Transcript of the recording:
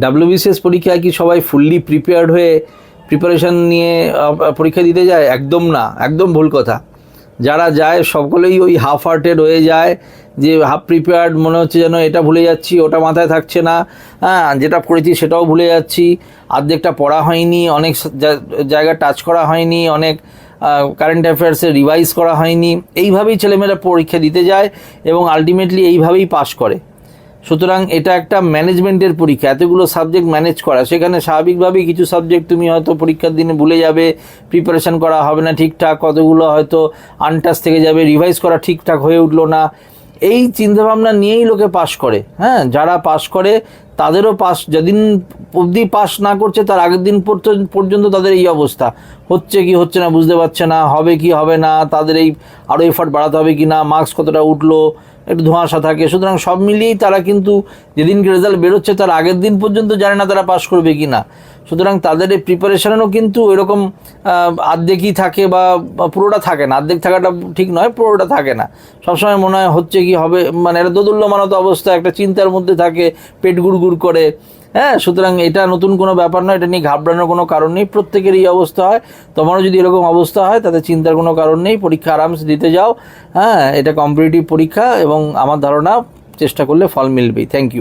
WBCS পরীক্ষায় কি সবাই ফুললি প্রিপেয়ার্ড হয়ে প্রিপারেশান নিয়ে পরীক্ষা দিতে যায়? একদম না, একদম ভুল কথা। যারা যায় সকলেই ওই হাফ হার্টেড হয়ে যায়, যে হাফ প্রিপেয়ার্ড, মনে হচ্ছে যেন এটা ভুলে যাচ্ছি, ওটা মাথায় থাকছে না, হ্যাঁ যেটা পড়েছি সেটাও ভুলে যাচ্ছি, অর্ধেকটা পড়া হয়নি, অনেক জায়গা টাচ করা হয়নি, অনেক কারেন্ট অ্যাফেয়ার্সে রিভাইজ করা হয়নি। এইভাবেই ছেলেমেয়েরা পরীক্ষা দিতে যায় এবং আলটিমেটলি এইভাবেই পাস করে। সুতরাং এটা একটা ম্যানেজমেন্টের পরীক্ষা, এতগুলো সাবজেক্ট ম্যানেজ করা, সেখানে স্বাভাবিকভাবেই কিছু সাবজেক্ট তুমি হয়তো পরীক্ষার দিনে ভুলে যাবে, প্রিপারেশান করা হবে না ঠিকঠাক, কতগুলো হয়তো আনটাচ থেকে যাবে, রিভাইজ করা ঠিকঠাক হয়ে উঠলো না। এই চিন্তাভাবনা নিয়েই লোকে পাস করে। হ্যাঁ, যারা পাস করে তাদেরও পাস, যেদিন অবধি পাস না করছে তার আগের দিন পর্যন্ত তাদের এই অবস্থা, হচ্ছে কি হচ্ছে না বুঝতে পারছে না, হবে কি হবে না, তাদের এই আরও এফার্ট বাড়াতে হবে কি না, মার্কস কতটা উঠলো, একটু ধোঁয়াশা থাকে। সুতরাং সব মিলিয়েই তারা কিন্তু যেদিনকে রেজাল্ট বেরোচ্ছে তার আগের দিন পর্যন্ত জানে না তারা পাস করবে কি না। সুতরাং তাদের এই প্রিপারেশনেরও কিন্তু এরকম আর্ধেকই থাকে বা পুরোটা থাকে না। অর্ধেক থাকাটা ঠিক নয়, পুরোটা থাকে না। সবসময় মনে হয় হচ্ছে কি হবে, মানে একটা দোদুল্যমানত অবস্থা, একটা চিন্তার মধ্যে থাকে, পেট গুড়গুড় করে। হ্যাঁ, সুতরাং এটা নতুন কোনো ব্যাপার নয়, এটা নিয়ে ঘাবড়ানোর কোনো কারণ নেই। প্রত্যেকেরই এই অবস্থা হয়, তোমারও যদি এরকম অবস্থা হয় তাতে চিন্তার কোনো কারণ নেই, পরীক্ষা আরামসে দিতে যাও। হ্যাঁ, এটা কম্পিটিটিভ পরীক্ষা এবং আমার ধারণা চেষ্টা করলে ফল মিলবেই। Thank you.